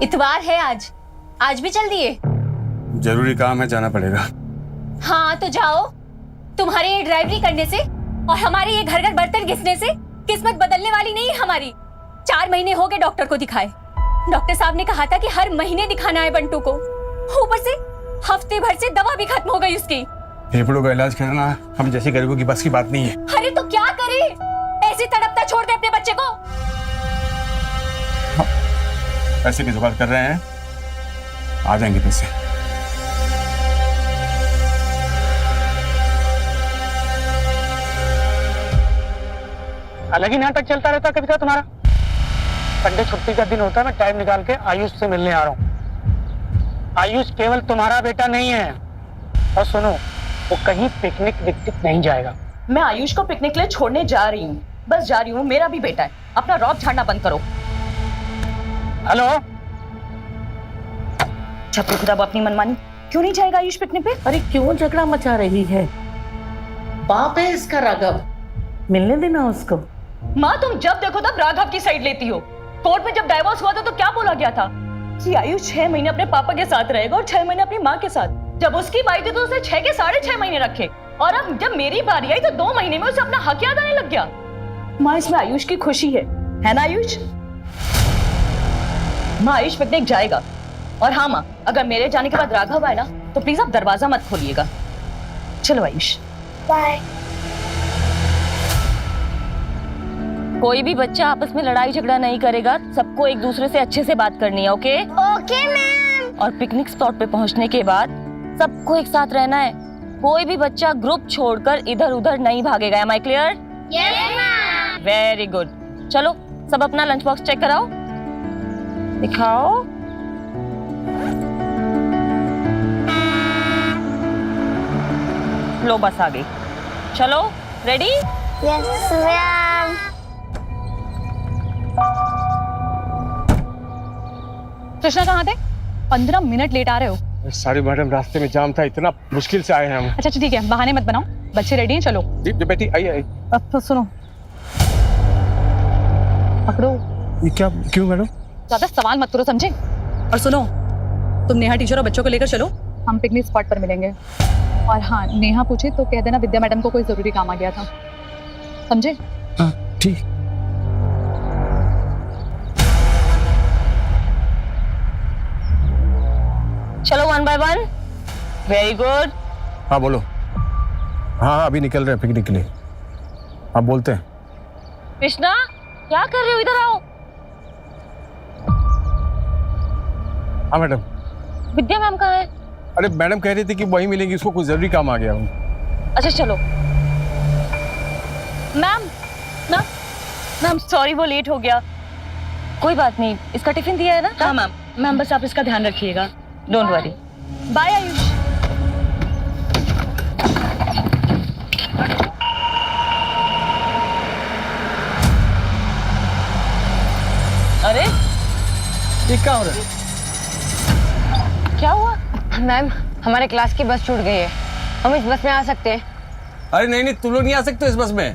इतवार है आज, आज भी चल दिए? जरूरी काम है, जाना पड़ेगा। हाँ तो जाओ। तुम्हारे ये ड्राइवरी करने से और हमारे ये घर घर बर्तन घिसने से किस्मत बदलने वाली नहीं है हमारी। 4 महीने हो गए डॉक्टर को दिखाए। डॉक्टर साहब ने कहा था कि हर महीने दिखाना है बंटू को। ऊपर से हफ्ते भर से दवा भी खत्म हो गई उसकी। फेफड़ों का इलाज कराना हम जैसे गरीबों की बस की बात नहीं है। अरे तो क्या करे, ऐसे तड़पता छोड़ दे अपने बच्चे को। पैसे की जुगाड़ कर रहे हैं, आ जाएंगे पैसे। अलग ही नाटक चलता रहता कभी का तुम्हारा। संडे छुट्टी का दिन होता है, मैं टाइम निकाल के आयुष से मिलने आ रहा हूँ। आयुष केवल तुम्हारा बेटा नहीं है। और सुनो, वो कहीं पिकनिक विकनिक नहीं जाएगा। मैं आयुष को पिकनिक ले छोड़ने जा रही हूँ, बस जा रही हूँ। मेरा भी बेटा है, अपना रौब झाड़ना बंद करो। हेलो, छपरी खुदा अपनी मनमानी। क्यों नहीं जाएगा आयुष पिकनिक पे? अरे क्यों झगड़ा मचा रही है? बाप है इसका राघव, मिलने देना उसको। माँ तुम जब देखो तब राघव की साइड लेती हो। कोर्ट में जब डाइवोर्स हुआ था तो क्या बोला गया था कि आयुष 6 महीने अपने पापा के साथ रहेगा और 6 महीने अपनी माँ के साथ। जब उसकी बारी थी तो उसे 6 के 6.5 महीने रखे, और अब जब मेरी बारी आई तो 2 महीने में उसे अपना हक याद आने लग गया। माँ इसमें आयुष की खुशी है ना आयुष? माँ आयुष पिकनिक जाएगा। और हाँ माँ, अगर मेरे जाने के बाद राघव आए ना तो प्लीज आप दरवाजा मत खोलिएगा। चलो आयुष, बाय। कोई भी बच्चा आपस में लड़ाई झगड़ा नहीं करेगा। सबको एक दूसरे से अच्छे से बात करनी है, ओके? Okay ma'am. और पिकनिक स्पॉट पे पहुंचने के बाद सबको एक साथ रहना है। कोई भी बच्चा ग्रुप छोड़कर इधर उधर नहीं भागेगा। Am I clear? Yes ma'am. Very good. चलो सब अपना लंच बॉक्स चेक कराओ, दिखाओ। लो बस आ गई। चलो रेडी? Yes ma'am. कृष्णा कहाँ थे? 15 मिनट लेट आ रहे हो। सारी मैडम, रास्ते में जाम था, इतना मुश्किल से आए हैं हम। अच्छा ठीक है, बहाने मत बनाओ। बच्चे रेडी हैं, चलो। जी बेटी, आइए। अब तो सुनो, पकड़ो। ये क्या, क्यों मैडम? ज्यादा सवाल मत करो, समझे? और सुनो, तुम नेहा टीचर और बच्चों को लेकर चलो, हम पिकनिक स्पॉट पर मिलेंगे। और हाँ, नेहा पूछे तो कह देना विद्या मैडम को कोई जरूरी काम आ गया था, समझे? हाँ ठीक। चलो 1 by 1। Very good. हाँ बोलो। हाँ अभी निकल रहे हैं पिकनिक के लिए। आप बोलते हैं। कृष्णा क्या कर रहे हो? इधर आओ। हाँ मैडम। विद्या मैम कहाँ है? अरे मैडम कह रही थी कि वही मिलेंगी, उसको कुछ जरूरी काम आ गया। अच्छा चलो। मैम मैम मैम सॉरी, वो लेट हो गया। कोई बात नहीं, इसका टिफिन दिया है ना? हाँ मैम। मैम बस आप इसका ध्यान रखिएगा, डोंट वरी। बाय आयुष। अरे ये क्या हो रहा है? क्या हुआ? मैम, हमारे क्लास की बस छूट गई है, हम इस बस में आ सकते हैं? अरे नहीं, तुम लोग नहीं आ सकते इस बस में,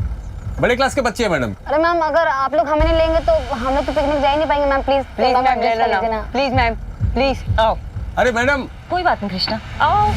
बड़े क्लास के बच्चे हैं मैडम। अरे मैम, अगर आप लोग हमें नहीं लेंगे तो हम लोग तो पिकनिक जा ही नहीं पाएंगे। मैम प्लीज प्लीज मैम, ले लेना प्लीज मैम, प्लीज आओ। अरे मैडम, कोई बात नहीं कृष्णा, आओ।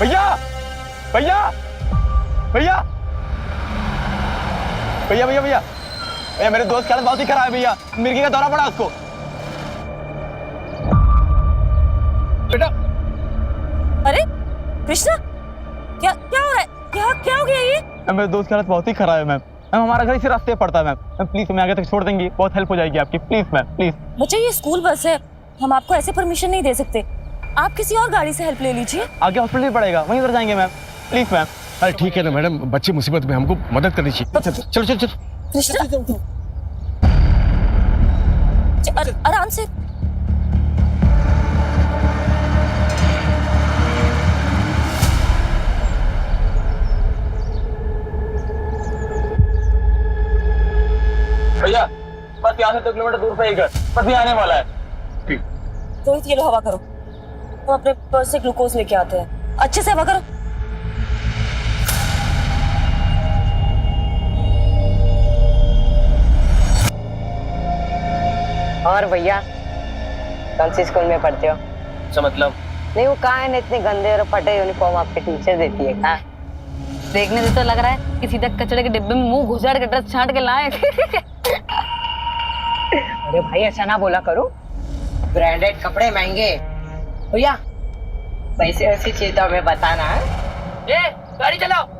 भैया भैया भैया भैया भैया भैया भैया, मेरे दोस्त की हालत बहुत ही खराब है भैया, मिर्गी का दौरा पड़ा उसको। बेटा। अरे कृष्णा, क्या क्या हो रहा है? क्या हो गया ये? मेरे दोस्त की हालत बहुत ही खराब है मैम। हमारा घर इसी रास्ते पड़ता है मैम, प्लीज हमें आगे तक छोड़ देंगी, बहुत हेल्प हो जाएगी आपकी, प्लीज मैम प्लीज। बच्चे ये स्कूल बस है, हम आपको ऐसे परमिशन नहीं दे सकते। आप किसी और गाड़ी से हेल्प ले लीजिए। आगे हॉस्पिटल पड़ेगा, वहीं उधर जाएंगे मैम, प्लीज मैम। अरे ठीक है ना मैडम, बच्चे मुसीबत में, हमको मदद करनी चाहिए। चलो चलो चलो। कृष्णा आराम से। से 2 किलोमीटर दूर पे ही घर, पति आने वाला है। रोहित ये लो हवा करो, हम अपने पर्स से ग्लूकोज लेके आते हैं, अच्छे से हवा करो। और भैया कौन सी स्कूल में पढ़ते हो? अच्छा मतलब नहीं वो कहाँ है, इतने गंदे और फटे यूनिफॉर्म आपके टीचर देती है कहाँ? देखने से तो लग रहा है कि सीधा कचड़े के डिब्बे में मुंह घुसाड़ के ड्रेस छांट के लाए। अरे भाई ऐसा ना बोला करो, ब्रांडेड कपड़े महंगे। भैया पैसे वैसे चाहिए तो हमें बताना है। ए गाड़ी चलाओ।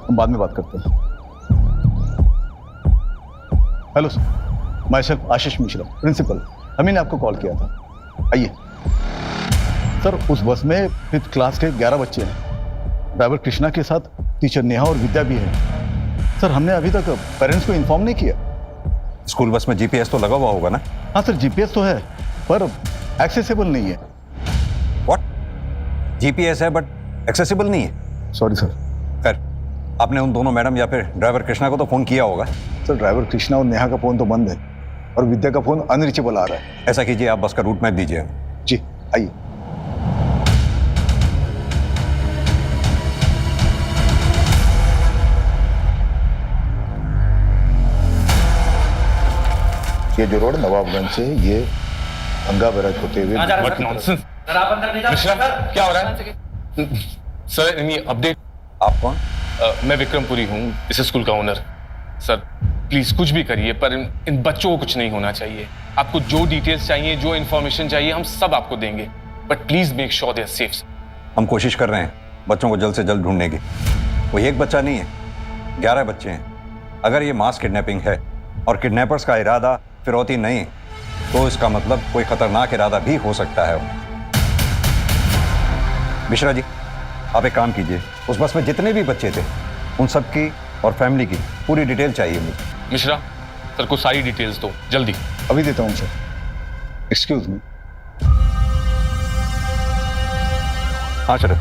हम बाद में बात करते हैं। Hello sir, myself Ashish Mishra, principal. Ami ने आपको कॉल किया था, आइए। सर उस बस में 5th क्लास के 11 बच्चे हैं। ड्राइवर कृष्णा के साथ टीचर नेहा और विद्या भी है। सर हमने अभी तक पेरेंट्स को इन्फॉर्म नहीं किया। स्कूल बस में जीपीएस तो लगा हुआ होगा ना? हाँ सर, जीपीएस तो है पर एक्सेसिबल नहीं है। व्हाट? जीपीएस है बट एक्सेसिबल नहीं है? Sorry sir. खैर, आपने उन दोनों मैडम या फिर ड्राइवर कृष्णा को तो फोन किया होगा। सर ड्राइवर कृष्णा और नेहा का फोन तो बंद है और विद्या का फोन अनरीचेबल आ रहा है। ऐसा कीजिए, आप बस का रूट मैप दीजिए। जी आइए। ये जो रोड नवाबगंज से ये गंगा बैराज होते हुए मिश्रा, क्या हो रहा है? Sir any update? आप कौन? मैं विक्रमपुरी हूँ, इस स्कूल का ओनर। सर प्लीज कुछ भी करिए पर इन बच्चों को कुछ नहीं होना चाहिए। आपको जो डिटेल्स चाहिए, जो इन्फॉर्मेशन चाहिए, हम सब आपको देंगे, but please make sure they are safe. हम कोशिश कर रहे हैं बच्चों को जल्द से जल्द ढूंढने की। कोई एक बच्चा नहीं है, 11 बच्चे हैं। अगर ये मास किडनैपिंग है और किडनैपर्स का इरादा फिरौती नहीं, तो इसका मतलब कोई खतरनाक इरादा भी हो सकता है। मिश्रा जी, आप एक काम कीजिए, उस बस में जितने भी बच्चे थे उन सब की और फैमिली की पूरी डिटेल चाहिए मुझे। मिश्रा सर को सारी डिटेल्स दो जल्दी। अभी देता हूँ सर। Excuse me. हाँ शरद,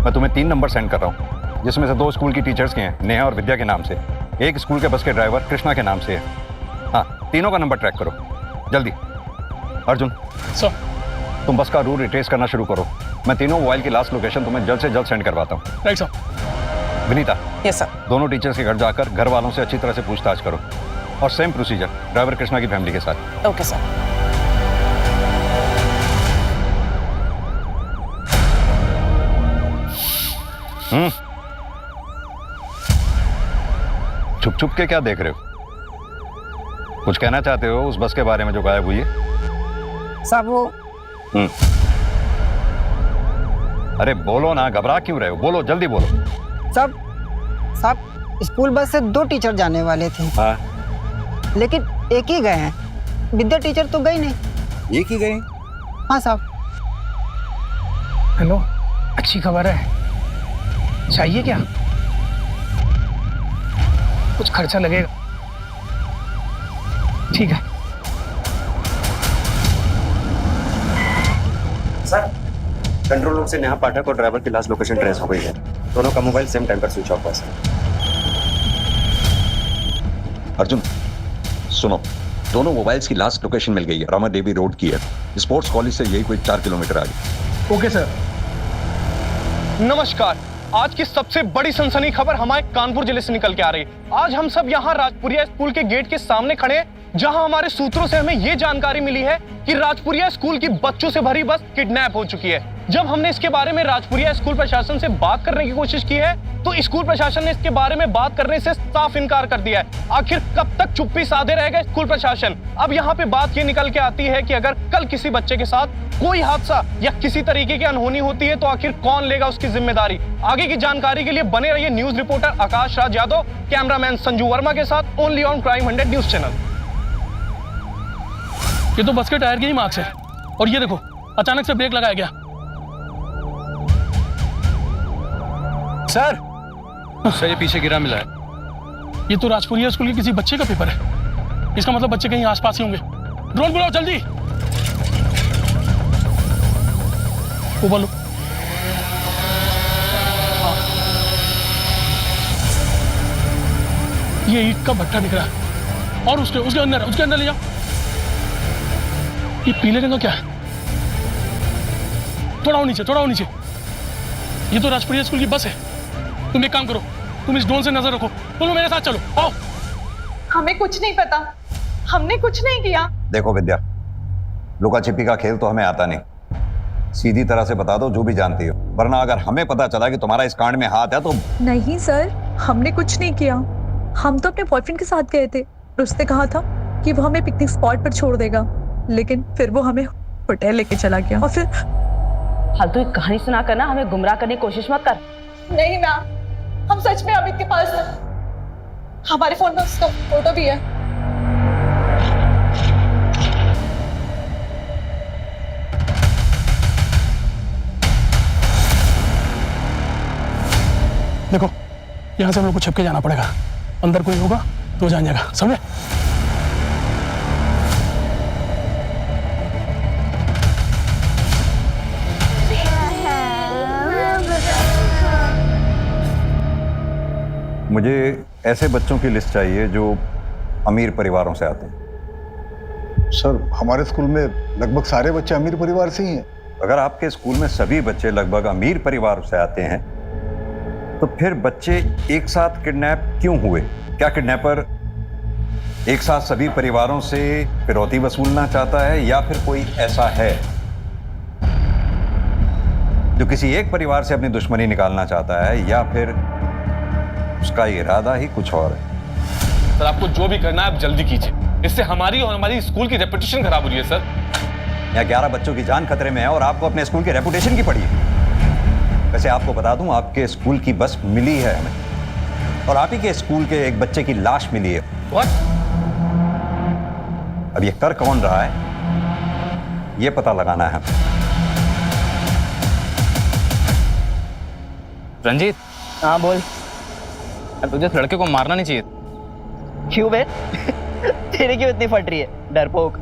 मैं तुम्हें 3 नंबर सेंड कर रहा हूँ, जिसमें से 2 स्कूल की टीचर्स के हैं, नेहा और विद्या के नाम से। एक स्कूल के बस के ड्राइवर कृष्णा के नाम से है। हाँ, तीनों का नंबर ट्रैक करो जल्दी। अर्जुन सर, तुम बस का रूट रिट्रेस करना शुरू करो। मैं तीनों मोबाइल की लास्ट लोकेशन तुम्हें जल्द से जल्द सेंड करवाता हूँ। Right sir. Vinita, yes sir. दोनों टीचर्स के घर जाकर घर वालों से अच्छी तरह से पूछताछ करो, और सेम प्रोसीजर ड्राइवर कृष्णा की फैमिली के साथ। Okay sir. छुप छुप के क्या देख रहे हो? कुछ कहना चाहते हो उस बस के बारे में जो गायब हुई है? सब वो अरे बोलो ना, घबरा क्यों रहे हो? बोलो, जल्दी बोलो। सब स्कूल बस से 2 टीचर जाने वाले थे। हाँ, लेकिन एक ही गए हैं। विद्या टीचर तो गई नहीं। एक ही गए? हाँ साहब। हेलो, अच्छी खबर है। चाहिए क्या? कुछ खर्चा लगेगा। ठीक है सर। कंट्रोल रूम से नेहा पाठक और ड्राइवर की लास्ट लोकेशन ट्रेस हो गई है। दोनों का मोबाइल सेम टाइम पर स्विच ऑफ हुआ सर। अर्जुन सुनो, दोनों मोबाइल्स की लास्ट लोकेशन मिल गई है, रामा देवी रोड की है। स्पोर्ट्स कॉलेज से यही कोई 4 किलोमीटर आगे। Okay sir. नमस्कार, आज की सबसे बड़ी सनसनी खबर हमारे कानपुर जिले से निकल के आ रही है। आज हम सब यहाँ राजपुरिया स्कूल के गेट के सामने खड़े हैं, जहां हमारे सूत्रों से हमें ये जानकारी मिली है कि राजपुरिया स्कूल की बच्चों से भरी बस किडनैप हो चुकी है। जब हमने इसके बारे में राजपुरिया स्कूल प्रशासन से बात करने की कोशिश की है, तो स्कूल प्रशासन ने इसके बारे में बात करने से साफ इनकार कर दिया है। आखिर कब तक चुप्पी साधे रहेगा स्कूल प्रशासन? अब यहाँ पे बात ये निकल के आती है कि अगर कल किसी बच्चे के साथ कोई हादसा या किसी तरीके की अनहोनी होती है, तो आखिर कौन लेगा उसकी जिम्मेदारी? आगे की जानकारी के लिए बने रहिए news reporter Akash Raj Yadav, cameraman Sanju Verma के साथ, only on crime 100 news channel. ये तो बस के टायर के ही मार्क्स है। और ये देखो, अचानक से ब्रेक लगाया गया। सर ये पीछे गिरा मिला है। ये तो राजपुरिया स्कूल के किसी बच्चे का पेपर है। इसका मतलब बच्चे कहीं आसपास ही होंगे। ड्रोन बुलाओ जल्दी। ऊपर लो। हाँ। ये ईट का भट्टा दिख रहा है और उसके अंदर ले जाओ। ये पीले रंग का क्या है? थोड़ा और नीचे। ये तो राजपुरिया स्कूल की बस है। तुम एक काम करो, तुम इस ड्रोन से नजर रखो। तुम मेरे साथ चलो, आओ। हमें कुछ नहीं पता, हमने कुछ नहीं किया। देखो विद्या, लुका छिपी का खेल तो हमें आता नहीं। सीधी तरह से बता दो जो भी जानती हो, वरना अगर हमें पता चला कि तुम्हारा इस कांड में हाथ है तो। नहीं सर, हमने कुछ नहीं किया। हम तो अपने बॉयफ्रेंड के साथ गए थे और उसने कहा था कि वो हमें पिकनिक स्पॉट पर छोड़ देगा, लेकिन फिर वो हमें होटल लेके चला गया और फिर। फालतू एक कहानी सुना कर ना हमें गुमराह करने की कोशिश मत कर। नहीं मैम, हम सच में अमित के पास हैं। हमारे फोन में उसका फोटो भी है। देखो, यहाँ से हम लोग को छिप के जाना पड़ेगा। अंदर कोई होगा तो जान जाएगा, समझे? मुझे ऐसे बच्चों की लिस्ट चाहिए जो अमीर परिवारों से आते हैं। सर, हमारे स्कूल में लगभग सारे बच्चे अमीर परिवार से ही हैं। अगर आपके स्कूल में सभी बच्चे लगभग अमीर परिवार से आते हैं तो फिर बच्चे एक साथ किडनैप क्यों हुए? क्या किडनैपर एक साथ सभी परिवारों से फिरौती वसूलना चाहता है, या फिर कोई ऐसा है जो किसी एक परिवार से अपनी दुश्मनी निकालना चाहता है, या फिर उसका इरादा ही कुछ और है? सर, आपको जो भी करना है आप जल्दी कीजिए। इससे हमारी और हमारी स्कूल की रेपुटेशन खराब हो रही है सर। यहाँ 11 बच्चों की जान खतरे में है और आपको अपने स्कूल की रेपुटेशन की पड़ी है। वैसे आपको बता दूं, आपके स्कूल की बस मिली है हमें, और आप ही के स्कूल के एक बच्चे की लाश मिली है। What? अब ये कर कौन रहा है ये पता लगाना है हमें। रंजीत। हाँ बोल। तुझे इस लड़के को मारना नहीं चाहिए। क्यों बे? तेरे क्यों इतनी फट रही है, डरपोक?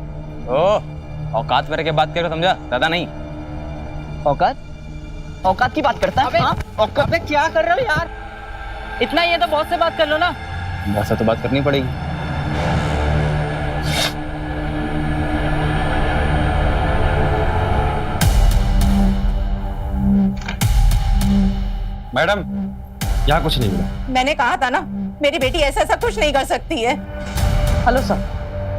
ओह, औकात मेरे के बात करो, समझा? दादा नहीं। औकात की बात करता है? हाँ? औकात में क्या कर रहे हो यार? इतना ही है तो बहुत से बात कर लो ना। बहुत से तो बात करनी पड़ेगी। मैडम, यहाँ कुछ नहीं मिला। मैंने कहा था ना, मेरी बेटी ऐसा कुछ नहीं कर सकती है। हेलो सर,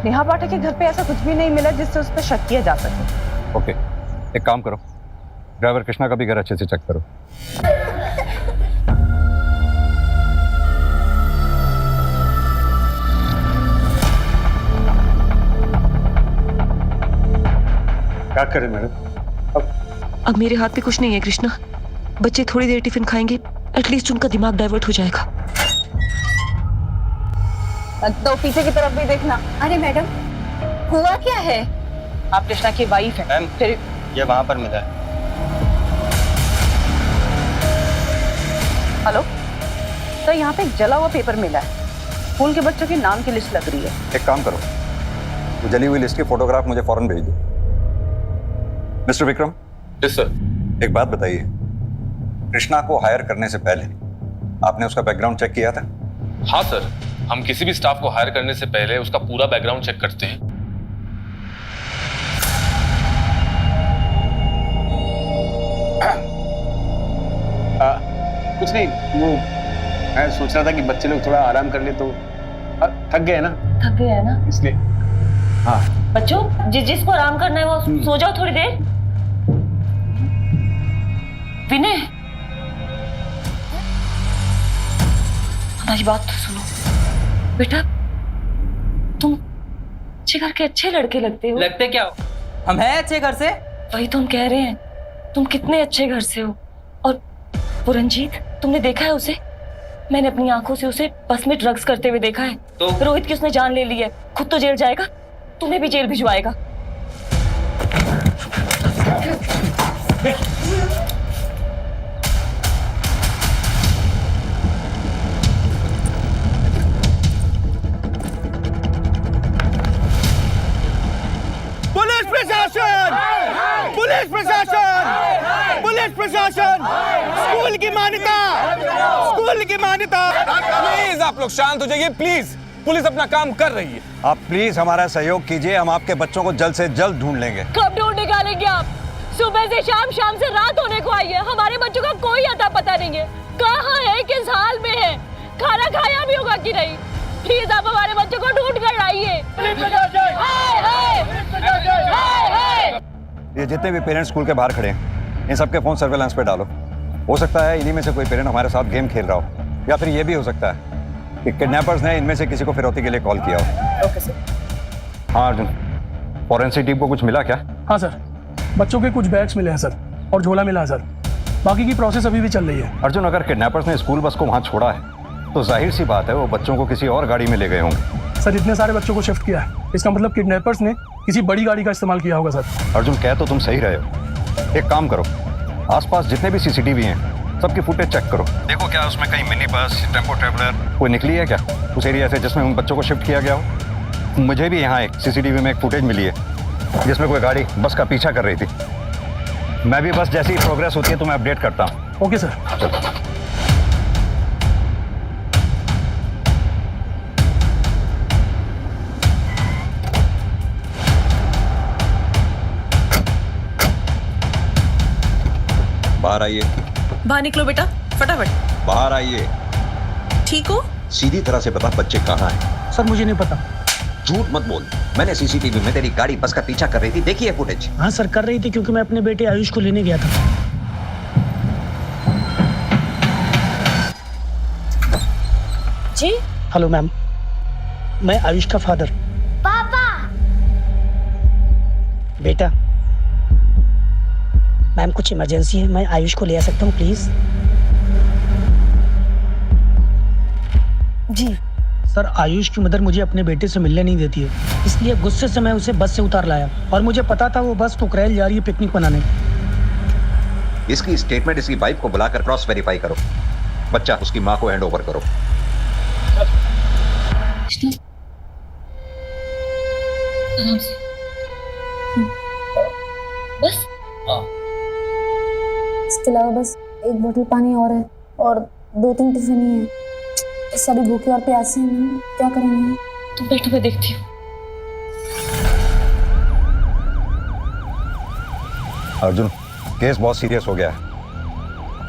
नेहा पाठक के घर पे ऐसा कुछ भी नहीं मिला जिससे उस पर शक किया जा सके। ओके, एक काम करो, ड्राइवर कृष्णा का भी घर अच्छे से चेक करो। क्या करें मैडम? अब मेरे हाथ में कुछ नहीं है कृष्णा। बच्चे थोड़ी देर टिफिन खाएंगे, एटलीस्ट उनका दिमाग डाइवर्ट हो जाएगा। तो पीछे की तरफ भी देखना। अरे मैडम, हुआ क्या है? आप कृष्णा की वाइफ है। मैम, फिर ये वहां पर मिला है। हेलो सर, यहाँ पे एक जला हुआ पेपर मिला है। स्कूल के बच्चों के नाम की लिस्ट लग रही है। एक काम करो, वो जली हुई लिस्ट की फोटोग्राफ मुझे फौरन भेज दो। मिस्टर विक्रम। Yes sir. एक बात बताइए, कृष्णा को हायर करने से पहले आपने उसका बैकग्राउंड चेक किया था? हाँ सर, हम किसी भी स्टाफ को हायर करने से पहले उसका पूरा बैकग्राउंड चेक करते हैं। कुछ नहीं, वो मैं सोच रहा था कि बच्चे लोग थोड़ा आराम कर ले तो थक गए ना, इसलिए। हाँ बच्चों, जिसको आराम करना है वो सो जाओ थोड़ी देर। विनय, हमारी बात तो सुनो बेटा। तुम अच्छे घर के अच्छे लड़के लगते हो। लगते क्या हो? हम हैं अच्छे घर से। वही तो हम कह रहे हैं, तुम कितने अच्छे घर से हो। और वो रंजीत, तुमने देखा है उसे? मैंने अपनी आंखों से उसे बस में ड्रग्स करते हुए देखा है। तो रोहित की उसने जान ले ली है, खुद तो जेल जाएगा, तुम्हें भी जेल भिजवाएगा। पुलिस प्रशासन, पुलिस प्रशासन, पुलिस प्रशासन, स्कूल की मान्यता, स्कूल की मान्यता। प्लीज आप लोग शांत हो जाइए, प्लीज। पुलिस अपना काम कर रही है। आप प्लीज हमारा सहयोग कीजिए, हम आपके बच्चों को जल्द से जल्द ढूंढ लेंगे। कब ढूंढ निकालेंगे आप? सुबह से शाम, शाम से रात होने को आई है, हमारे बच्चों का कोई अता पता नहीं है। कहाँ है, किस हाल में है, खाना खाया भी होगा कि नहीं? प्लीज आप हमारे बच्चों को ढूंढ कर लाइए। ये जितने भी पेरेंट्स स्कूल के बाहर खड़े हैं, इन सबके फोन सर्वेलेंस पे डालो। हो सकता है इन्हीं में से कोई पेरेंट हमारे साथ गेम खेल रहा हो, या फिर ये भी हो सकता है कि किडनैपर्स ने इनमें से किसी को फिरौती के लिए कॉल किया हो। Okay sir. हाँ अर्जुन, फॉरेंसिक टीम को कुछ मिला क्या? हाँ सर, बच्चों के कुछ बैग्स मिले हैं सर, और झोला मिला है सर। बाकी की प्रोसेस अभी भी चल रही है। अर्जुन, अगर किडनैपर्स ने स्कूल बस को वहाँ छोड़ा है तो जाहिर सी बात है वो बच्चों को किसी और गाड़ी में ले गए होंगे। सर, इतने सारे बच्चों को शिफ्ट किया है, इसका मतलब किडनैपर्स ने किसी बड़ी गाड़ी का इस्तेमाल किया होगा सर। अर्जुन, कह तो तुम सही रहे हो। एक काम करो, आसपास जितने भी सीसीटीवी हैं सबकी फुटेज चेक करो। देखो क्या उसमें कहीं मिनी बस, टेम्पो ट्रेवलर कोई निकली है क्या उस एरिया से जिसमें उन बच्चों को शिफ्ट किया गया हो। मुझे भी यहाँ एक सीसीटीवी में एक फुटेज मिली है जिसमें कोई गाड़ी बस का पीछा कर रही थी। मैं भी बस जैसी प्रोग्रेस होती है तो मैं अपडेट करता हूँ। Okay sir. चलो। बाहर आइए। बाहर निकलो बेटा, फटाफट बाहर आइए। ठीक हो? सीधी तरह से बता बच्चे कहाँ हैं? सर मुझे नहीं पता। झूठ मत बोल, मैंने सीसीटीवी में तेरी गाड़ी बस का पीछा कर रही थी, देखी है फुटेज? हाँ सर, कर रही थी क्योंकि मैं अपने बेटे आयुष को लेने गया था। जी हेलो मैम, मैं आयुष का फादर। पापा। बेटा, मैम कुछ इमरजेंसी है, मैं आयुष को ले आ सकता हूँ प्लीज? जी सर, आयुष की मदर मुझे अपने बेटे से मिलने नहीं देती है, इसलिए गुस्से से मैं उसे बस से उतार लाया, और मुझे पता था वो बस कुकरेल जा रही है पिकनिक मनाने। इसकी स्टेटमेंट इसकी वाइफ को बुलाकर क्रॉस वेरीफाई करो। बच्चा उसकी माँ को हैंड ओवर करो। आराम से। बस इसके अलावा बस एक बोतल पानी और है, और 2-3 टिफिन ही है। सभी भूखे और प्यासे हैं मैम, क्या करेंगे? तुम बैठो, मैं देखती हूँ। अर्जुन, केस बहुत सीरियस हो गया है।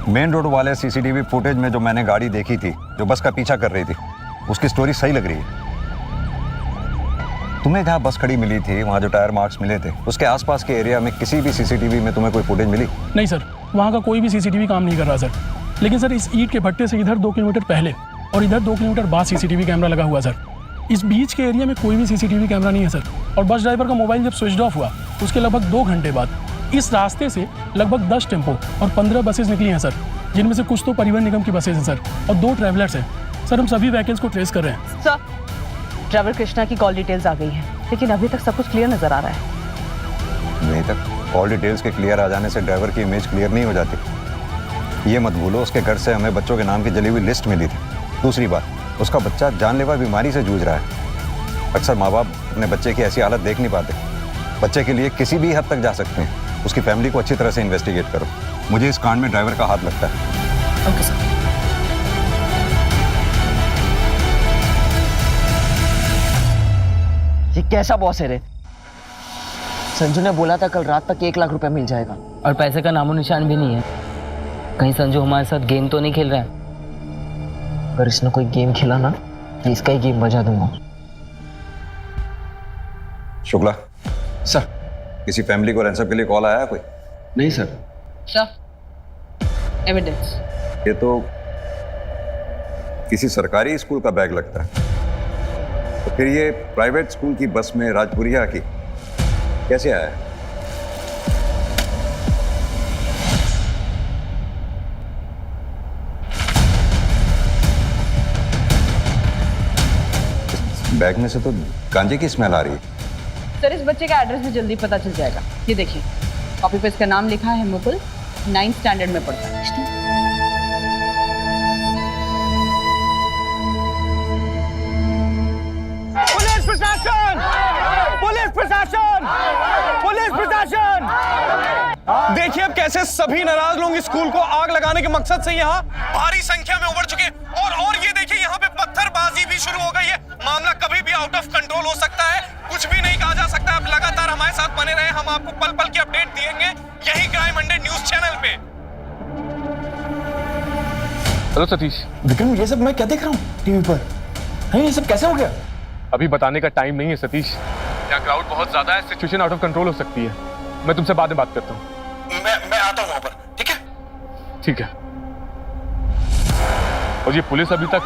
मेन रोड वाले सीसीटीवी फुटेज में जो मैंने गाड़ी देखी थी जो बस का पीछा कर रही थी, उसकी स्टोरी सही लग रही है। तुम्हें जहाँ बस खड़ी मिली थी वहाँ जो टायर मार्क्स मिले थे, उसके आसपास के एरिया में किसी भी सीसीटीवी में तुम्हें कोई फुटेज मिली? नहीं सर, वहाँ का कोई भी सीसीटीवी काम नहीं कर रहा सर। लेकिन सर, इस ईंट के भट्टे से इधर 2 किलोमीटर पहले और इधर 2 किलोमीटर बाद सीसीटीवी कैमरा लगा हुआ सर। इस बीच के एरिया में कोई भी सीसीटीवी कैमरा नहीं है सर। और बस ड्राइवर का मोबाइल जब स्विच ऑफ हुआ उसके लगभग 2 घंटे बाद इस रास्ते से लगभग 10 टेम्पो और 15 बसेस निकली हैं सर, जिनमें से कुछ तो परिवहन निगम की बसेस हैं सर, और 2 ट्रैवलर्स हैं सर। हम सभी व्हीकल्स को ट्रेस कर रहे हैं सर। ड्राइवर कृष्णा की कॉल डिटेल्स आ गई हैं, लेकिन अभी तक सब कुछ क्लियर नजर आ रहा है। नहीं तक कॉल डिटेल्स के क्लियर आ जाने से ड्राइवर की इमेज क्लियर नहीं हो जाती। ये मत भूलो, उसके घर से हमें बच्चों के नाम की जली हुई लिस्ट मिली थी। दूसरी बात, उसका बच्चा जानलेवा बीमारी से जूझ रहा है। अक्सर माँ बाप अपने बच्चे की ऐसी हालत देख नहीं पाते। बच्चे के लिए किसी भी हद तक जा सकते हैं। उसकी फैमिली को अच्छी तरह से इन्वेस्टिगेट करो। मुझे इस कांड में ड्राइवर का हाथ लगता है। Okay sir. ये कैसा बॉस है रे? संजू ने बोला था कल रात तक 1 लाख रुपए मिल जाएगा, और पैसे का नामो निशान भी नहीं है। कहीं संजू हमारे साथ गेम तो नहीं खेल रहा है? अगर इसने कोई गेम खेला ना तो इसका ही गेम बजा दूंगा। शुक्ला सर। किसी फैमिली को रैंसम के लिए कॉल आया कोई? नहीं सर। Sir, evidence. ये तो किसी सरकारी स्कूल का बैग लगता है। तो फिर ये प्राइवेट स्कूल की बस में राजपुरिया की कैसे आया? बैग में से तो गांजे की स्मेल आ रही है। सर, इस बच्चे का एड्रेस भी जल्दी पता चल जाएगा। ये देखिए। कॉपी पे इसका नाम लिखा है मुकुल, 9th स्टैंडर्ड में पढ़ता है। पुलिस प्रशासन, पुलिस प्रशासन, पुलिस प्रशासन! देखिए अब कैसे सभी नाराज लोग इस स्कूल को आग लगाने के मकसद से यहाँ भारी संख्या में उमड़ चुके हैं। और ये देखिए यहाँ पे पत्थरबाजी भी शुरू हो गई है। मामला कभी भी आउट ऑफ कंट्रोल हो सकता है, कुछ भी नहीं कहा जा सकता। आप लगातार हमारे साथ बने रहे, हम आपको पल पल की अपडेट देंगे यही क्राइम हंड्रेड न्यूज चैनल पे। हेलो सतीश। विक्रम, ये सब मैं क्या देख रहा हूँ टीवी पर? है ये सब कैसे हो गया? अभी बताने का टाइम नहीं है सतीश, यहाँ क्राउड बहुत ज्यादा है, सिचुएशन आउट ऑफ कंट्रोल हो सकती है। मैं तुमसे बाद में बात करता हूँ। मैं आता हूँ वहां पर, ठीक है? ठीक है। और ये पुलिस अभी तक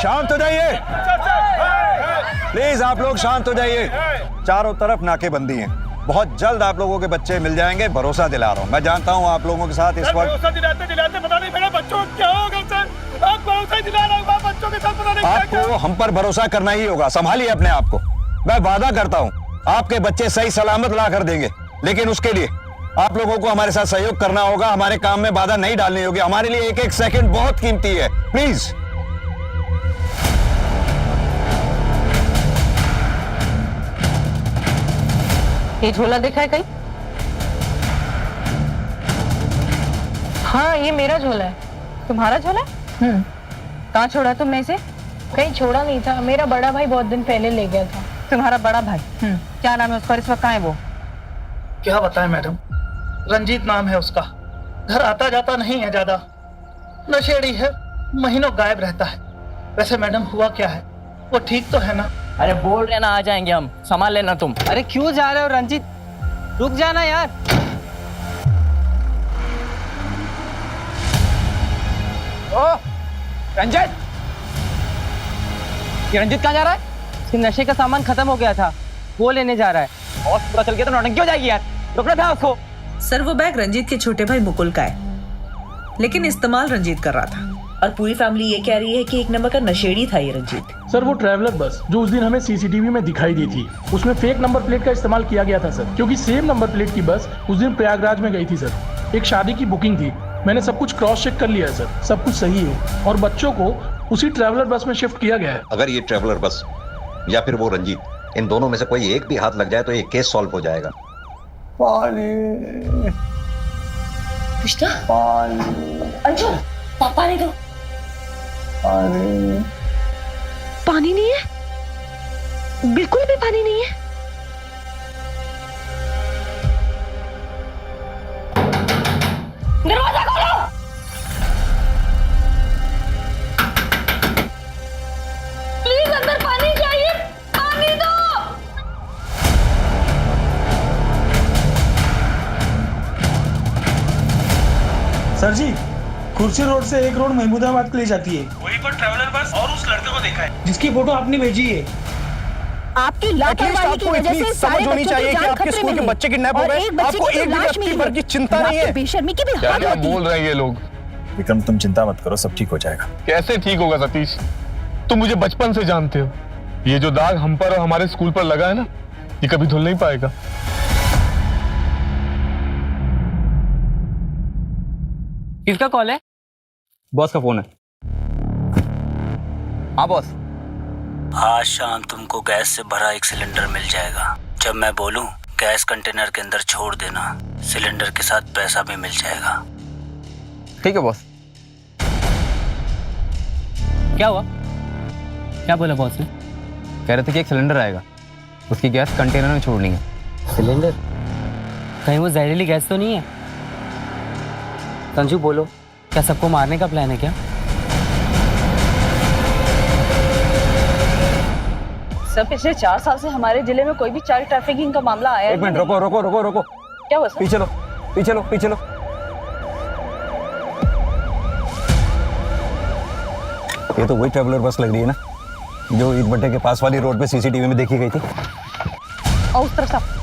शांत हो जाइए प्लीज, आप लोग शांत हो जाइए। चारों तरफ नाकेबंदी है, बहुत जल्द आप लोगों के बच्चे मिल जाएंगे, भरोसा दिला रहा हूँ। मैं जानता हूँ आप लोगों के साथ इस वक्त भरोसा दिलाते दिलाते पता नहीं मेरे बच्चों को क्या होगा सर। आप भरोसा दिला रहा हूँ, बच्चों के साथ पता नहीं आपको हम पर भरोसा करना ही होगा। संभालिए अपने आप को। मैं वादा करता हूँ आपके बच्चे सही सलामत ला कर देंगे, लेकिन उसके लिए आप लोगों को हमारे साथ सहयोग करना होगा। हमारे काम में बाधा नहीं डालनी होगी। हमारे लिए एक एक सेकंड बहुत कीमती है, प्लीज। ये झोला देखा है कहीं? हाँ, ये मेरा झोला है। तुम्हारा झोला है? कहाँ छोड़ा तुमने इसे? कहीं छोड़ा नहीं था, मेरा बड़ा भाई बहुत दिन पहले ले गया था। तुम्हारा बड़ा भाई? क्या नाम है उसका और इस वक्त कहाँ है वो? क्या बताएं मैडम, रंजीत नाम है उसका। घर आता जाता नहीं है ज्यादा, नशेड़ी है, महीनों गायब रहता है। वैसे मैडम हुआ क्या है, वो ठीक तो है ना? अरे बोल रहे ना, आ जाएंगे हम, संभाल लेना तुम। अरे क्यों जा रहे हो रंजीत? रुक जाना यार। ओ रंजित, ये रंजित कहाँ जा रहा है? इसके नशे का सामान खत्म हो गया था, वो लेने जा रहा है। और पूरा चल गया तो नौटंकी हो जाएगी यार, रुकना था उसको। सर वो बैग रंजीत के छोटे भाई मुकुल का है, लेकिन इस्तेमाल रंजीत कर रहा था। और पूरी फैमिली ये कह रही है कि एक नंबर का नशेड़ी था ये रंजीत। सर वो ट्रैवलर बस जो उस दिन हमें सीसीटीवी में दिखाई दी थी, उसमें फेक नंबर प्लेट का इस्तेमाल किया गया था सर, क्योंकि सेम नंबर प्लेट की बस उस दिन प्रयागराज में गई थी सर। एक शादी की बुकिंग थी, मैंने सब कुछ क्रॉस चेक कर लिया है सर, सब कुछ सही है। और बच्चों को उसी ट्रैवलर बस में शिफ्ट किया गया है। अगर ये ट्रैवलर बस या फिर वो रंजीत, इन दोनों में से कोई एक भी हाथ लग जाए तो ये केस सॉल्व हो जाएगा। कृष्णा, अंजुल, पानी दो। पानी नहीं है, बिल्कुल भी पानी नहीं है। दरवाजा खोलो। प्लीज अंदर पानी चाहिए, पानी दो। सर जी, कुर्सी रोड से एक रोड महमूदाबाद के लिए जाती है। वहीं पर ट्रैवलर बस और उस लड़के को देखा है जिसकी फोटो आपने भेजी है। आपकी लापरवाही की वजह से समझ होनी चाहिए कि आपके स्कूल के बच्चे किडनैप हो गए, आपको एक भी व्यक्ति पर की चिंता नहीं है। बेशर्मी की भी क्या हद क्या होती है। बोल रहे हैं ये लोग? विक्रम तुम चिंता मत करो, सब ठीक हो जाएगा। कैसे ठीक होगा सतीश, तुम मुझे बचपन से जानते हो। ये जो दाग हम पर और हमारे स्कूल पर लगा है ना, ये कभी धुल नहीं पाएगा। किसका कॉल है? बॉस का फोन है। हाँ बॉस। आज शाम तुमको गैस से भरा एक सिलेंडर मिल जाएगा। जब मैं बोलूं गैस कंटेनर के अंदर छोड़ देना, सिलेंडर के साथ पैसा भी मिल जाएगा। ठीक है बॉस। क्या हुआ? क्या बोला बॉस ने? कह रहे थे कि एक सिलेंडर आएगा, उसकी गैस कंटेनर में छोड़नी है। सिलेंडर? कहीं वो जहरीली गैस तो नहीं है? संजू बोलो, क्या सबको मारने का प्लान है क्या? सर पिछले 4 साल से हमारे जिले में कोई भी चाइल्ड ट्रैफिकिंग का मामला आया है? एक मिनट रुको रुको रुको रुको। क्या हुआ सर? पीछे लो पीछे लो पीछे लो। ये तो वही ट्रैवलर बस लग रही है ना जो ईद भट्टे के पास वाली रोड पे सीसीटीवी में देखी गई थी। और उस तरफ से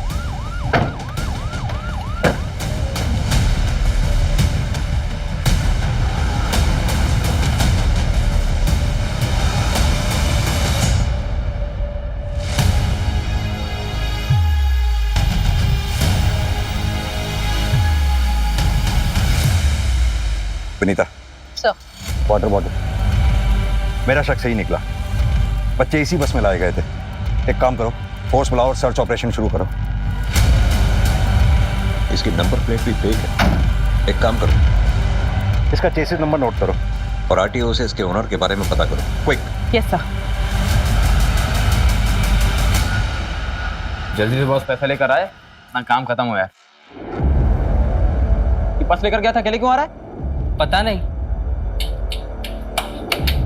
विनीता सर वाटर बॉटल। मेरा शक सही निकला, बच्चे इसी बस में लाए गए थे। एक काम करो, फोर्स बुलाओ और सर्च ऑपरेशन शुरू करो। इसकी नंबर प्लेट भी फेक है। एक काम करो, इसका चेसिस नंबर नोट करो और आरटीओ से इसके ओनर के बारे में पता करो, क्विक। Yes sir. जल्दी से बॉस पैसा लेकर आए ना, काम खत्म हो यार। ये पर्स लेकर गया था, अकेले क्यों आ रहा है? पता नहीं।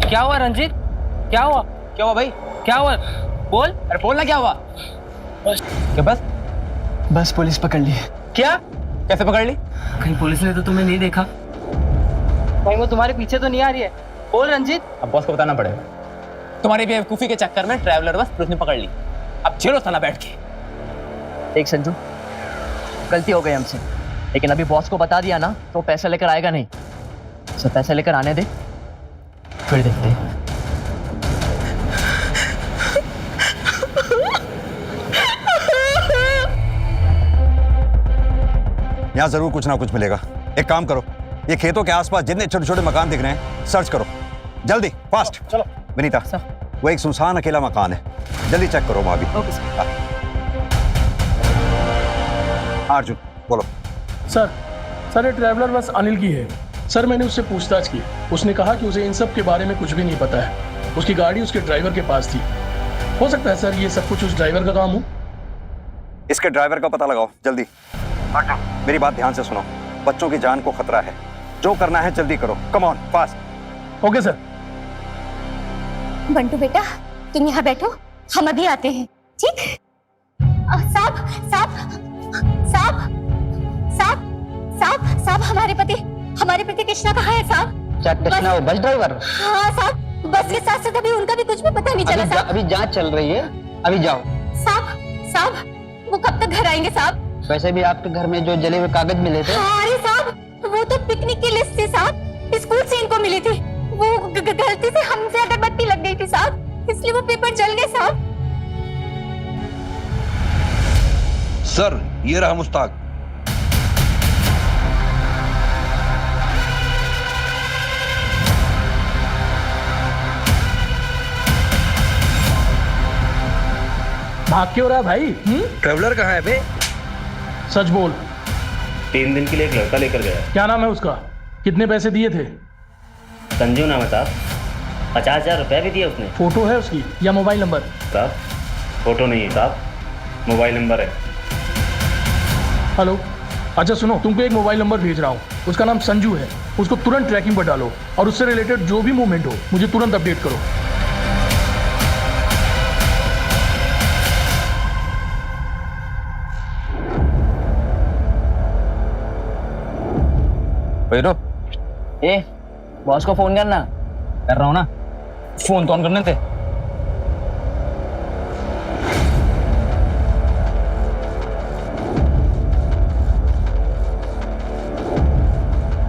क्या हुआ रंजीत? क्या हुआ? क्या हुआ भाई? क्या हुआ? बोल। अरे बोलना क्या हुआ? क्या बस? बस पुलिस पकड़ ली। क्या? कैसे पकड़ ली? कहीं पुलिस ने तो तुम्हें नहीं देखा? भाई वो तुम्हारे पीछे तो नहीं आ रही है। बोल रंजीत। अब बॉस को बताना पड़ेगा। तुम्हारी बेवकूफी के चक्कर में ट्रैवलर बस पुलिस ने पकड़ ली। अब झेलो साला बैठ के। देख संजू, गलती हो गई हमसे, लेकिन अभी बॉस को बता दिया ना तो पैसा लेकर आएगा नहीं। सर पैसा लेकर आने दे, फिर देखते हैं। यहाँ जरूर कुछ ना कुछ मिलेगा। एक काम करो, ये खेतों के आसपास जितने छोटे छोटे मकान दिख रहे हैं सर्च करो, जल्दी, फास्ट। चलो विनीता, वो एक सुनसान अकेला मकान है, जल्दी चेक करो वहां भी। अर्जुन बोलो। सर ये ट्रैवलर बस अनिल की है। सर मैंने उससे पूछताछ की, उसने कहा कि उसे इन सब के बारे में कुछ भी नहीं पता है। उसकी गाड़ी उसके ड्राइवर के पास थी। हो सकता है सर ये सब कुछ उस ड्राइवर का काम हो। इसके ड्राइवर का पता लगाओ जल्दी। मेरी बात ध्यान से सुनो, बच्चों की जान को खतरा है, जो करना है जल्दी करो, come on fast. Okay sir. Bantu बेटा तुम यहाँ बैठो, हम अभी आते हैं, ठीक? साहब साहब साहब साहब साहब साहब हमारे पति कृष्णा कहाँ है साहब? क्या कृष्णा वो बस ड्राइवर? हाँ साहब, बस के साथ साथ अभी उनका भी कुछ भी पता नहीं चला साहब। अभी जांच चल रही है, अभी जाओ। साहब वो कब तक घर आएंगे साहब? वैसे भी आपके घर में जो जले हुए कागज मिले थे। अरे साहब वो तो पिकनिक की लिस्ट थी साहब, स्कूल से इनको मिली थी। वो गलती से हमसे अगरबत्ती लग गई थी साहब, इसलिए वो पेपर जल गए साहब। सर ये रहा मुश्ताक। भाग क्यों रहा है भाई? ट्रैवलर कहाँ है बे? सच बोल। 3 दिन के लिए एक लड़का लेकर गया। क्या नाम है उसका? कितने पैसे दिए थे? संजू नाम है साहब। 50,000 रुपए भी दिए उसने। फोटो है उसकी या मोबाइल नंबर? साहब फोटो नहीं है साहब, मोबाइल नंबर है। हेलो, अच्छा सुनो, तुमको एक मोबाइल नंबर भेज रहा हूँ, उसका नाम संजू है। उसको तुरंत ट्रैकिंग पर डालो और उससे रिलेटेड जो भी मूवमेंट हो मुझे तुरंत अपडेट करो। ए बॉस को फोन करना। कर रहा हूँ ना, फोन तो ऑन करने थे।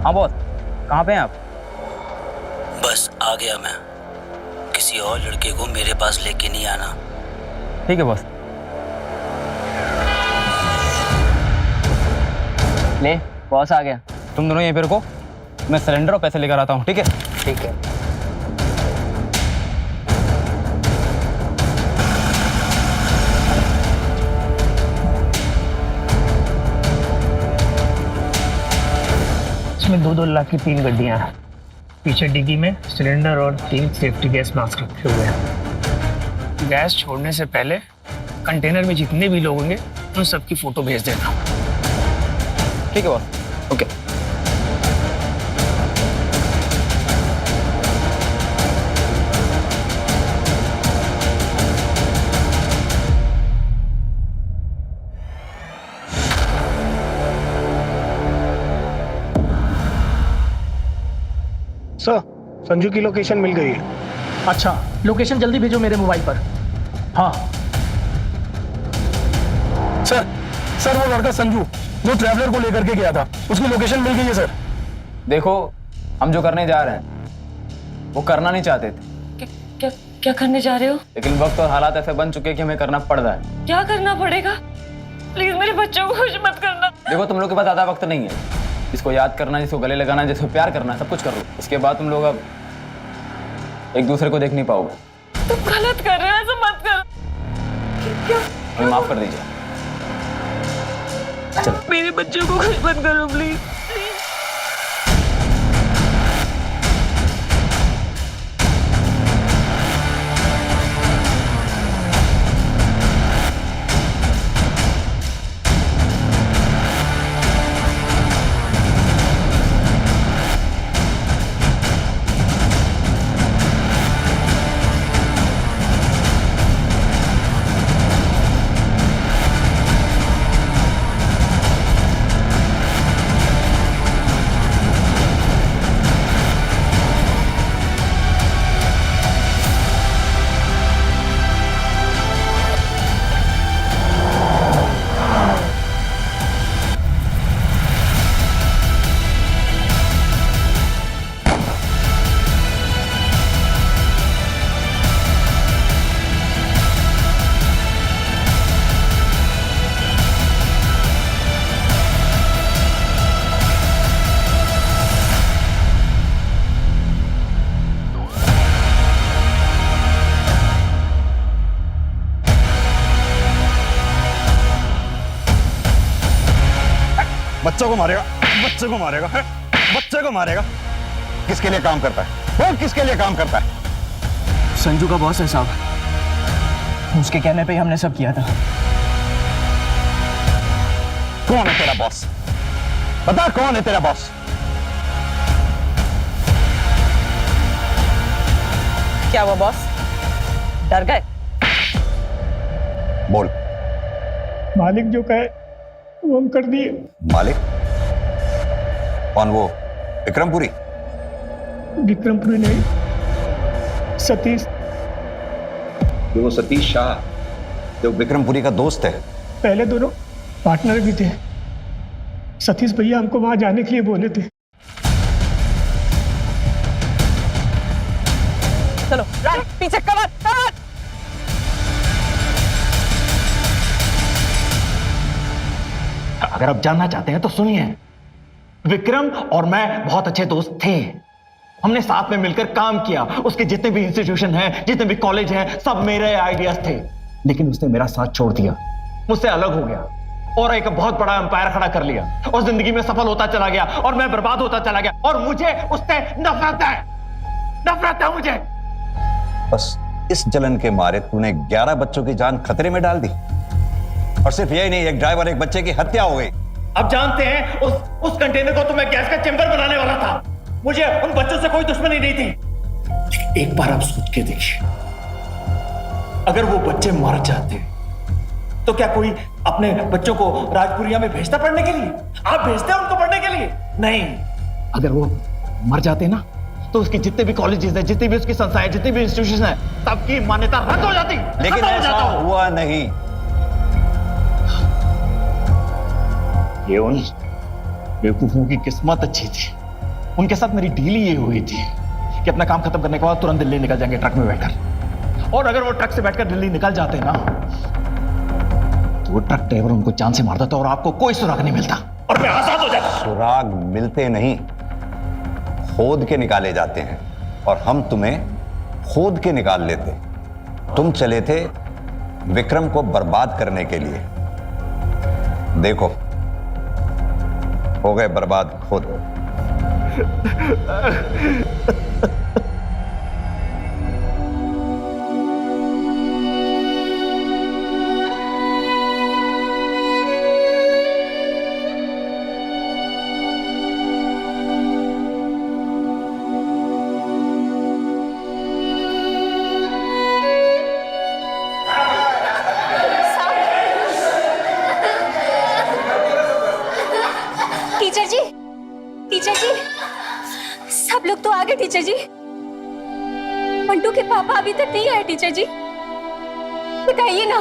हाँ बॉस, कहाँ पे हैं आप? बस आ गया मैं। किसी और लड़के को मेरे पास लेके नहीं आना। ठीक है बॉस। ले बॉस आ गया। तुम दोनों यहीं पे रुको, मैं सिलेंडर और पैसे लेकर आता हूँ, ठीक है? ठीक है। इसमें 2-2 लाख की 3 गड्डियां हैं। पीछे डिग्गी में सिलेंडर और 3 सेफ्टी गैस मास्क रखे हुए हैं। गैस छोड़ने से पहले कंटेनर में जितने भी लोग होंगे उन सबकी फोटो भेज देना। ठीक है बॉस। ओके। सर संजू की लोकेशन मिल गई है। अच्छा लोकेशन जल्दी भेजो मेरे मोबाइल पर। हाँ सर वो लड़का संजू जो ट्रैवलर को लेकर के गया था, उसकी लोकेशन मिल गई है सर। देखो हम जो करने जा रहे हैं वो करना नहीं चाहते थे। क्या करने जा रहे हो? लेकिन वक्त और हालात ऐसे बन चुके हैं कि हमें करना पड़ रहा है। क्या करना पड़ेगा? प्लीज मेरे बच्चों को कुछ मत करना। देखो तुम लोग के पास ज्यादा वक्त नहीं है, जिसको याद करना, जिसको गले लगाना, जिसको प्यार करना, सब कुछ कर लो। इसके बाद तुम लोग अब एक दूसरे को देख नहीं पाओगे। तुम गलत कर रहे हो, ऐसा मत कर। क्या? हमें माफ कर दीजिए। चलो। मेरे बच्चों को कुछ मत करो प्लीज। बच्चों को मारेगा, बच्चे को मारेगा, बच्चे को मारेगा। किसके लिए काम करता है वो? किसके लिए काम करता है? संजू का बॉस है साहब, उसके कहने पे ही हमने सब किया था। कौन है तेरा बॉस? बता कौन है तेरा बॉस? क्या हुआ बॉस, डर गए? बोल। मालिक जो कहे वो हम कर दिए। मालिक? कौन वो? विक्रमपुरी? विक्रमपुरी नहीं, सतीश। वो सतीश शाह जो विक्रमपुरी का दोस्त है। पहले दोनों पार्टनर भी थे। सतीश भैया हमको वहां जाने के लिए बोले थे। चलो पीछे, कवर कवर। अगर आप जानना चाहते हैं तो सुनिए, विक्रम और मैं बहुत अच्छे दोस्त थे। हमने साथ में मिलकर काम किया। उसके जितने भी इंस्टीट्यूशन हैं, जितने भी कॉलेज हैं, सब मेरे आइडियाज थे। लेकिन उसने मेरा साथ छोड़ दिया, मुझसे अलग हो गया और एक बहुत बड़ा एम्पायर खड़ा कर लिया और जिंदगी में सफल होता चला गया और मैं बर्बाद होता चला गया। और मुझे उससे नफरत है, नफरत है मुझे। बस इस जलन के मारे तूने 11 बच्चों की जान खतरे में डाल दी। और सिर्फ यही नहीं, एक ड्राइवर, एक बच्चे की हत्या हो गई। अब जानते हैं उस कंटेनर को तो मैं गैस का चेंबर बनाने वाला था। मुझे उन बच्चों से कोई दुश्मनी नहीं थी। एक बार आप सोच के देखिए, अगर वो बच्चे मर जाते तो क्या कोई अपने बच्चों को राजपुरिया में भेजता पढ़ने के लिए? आप भेजते हैं उनको पढ़ने के लिए? नहीं। अगर वो मर जाते ना तो उसके जितने भी कॉलेजेस हैं, जितनी भी उसकी संस्थाएं, जितनी भी इंस्टीट्यूशन हैं, सबकी मान्यता रद्द हो जाती। लेकिन ऐसा हुआ नहीं। ये उन बेवकूफों की किस्मत अच्छी थी। उनके साथ मेरी डील ये हुई थी कि अपना काम खत्म करने के बाद तुरंत दिल्ली निकल जाएंगे ट्रक में बैठकर। और अगर वो ट्रक से बैठकर दिल्ली निकल जाते ना तो वो ट्रक ड्राइवर उनको जान से मार देता और आपको कोई सुराग नहीं मिलता और मैं आजाद हो जाता। सुराग मिलते नहीं, खोद के निकाले जाते हैं। और हम तुम्हें खोद के निकाल लेते। तुम चले थे विक्रम को बर्बाद करने के लिए। देखो, हो गए बर्बाद खुद। टीचर जी, सब लोग तो आ गए टीचर जी। मंटू के पापा अभी तक नहीं आए टीचर जी, बताइए ना।